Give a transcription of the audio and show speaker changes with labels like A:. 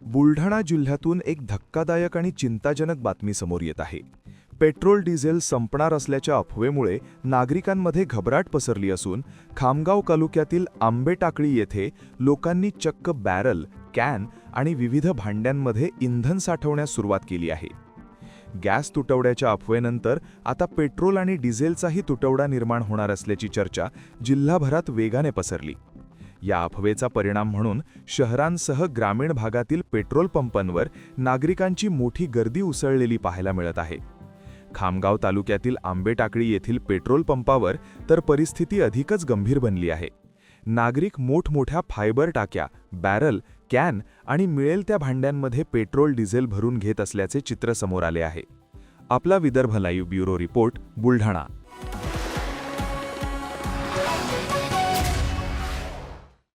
A: बुलढाणा जिल्ह्यातून एक धक्कादायक आणि चिंताजनक बातमी समोर येत आहे. पेट्रोल डिझेल संपणार असल्याच्या अफवेमुळे नागरिकांमध्ये घबराट पसरली असून खामगाव तालुक्यातील आंबेटाकळी येथे लोकांनी चक्क बॅरल, कॅन आणि विविध भांड्यांमध्ये इंधन साठवण्यास सुरुवात केली आहे. गॅस तुटवड्याच्या अफवेनंतर आता पेट्रोल आणि डिझेलचाही तुटवडा निर्माण होणार असल्याची चर्चा जिल्हाभरात वेगाने पसरली. या अफवेचा परिणाम म्हणून शहरांसह ग्रामीण भागातील पेट्रोल पंपांवर नागरिकांची मोठी गर्दी उसळलेली पाहायला मिळत आहे. खामगाव तालुक्यातील आंबेटाकळी येथील पेट्रोल पंपावर तर परिस्थिती अधिकच गंभीर बनली आहे. नागरिक मोठमोठ्या फायबर टाक्या, बॅरल, कॅन आणि मिळेल त्या भांड्यांमध्ये पेट्रोल डिझेल भरून घेत असल्याचे चित्र समोर आले आहे. आपला Vidarbha live bureau report, Buldhana.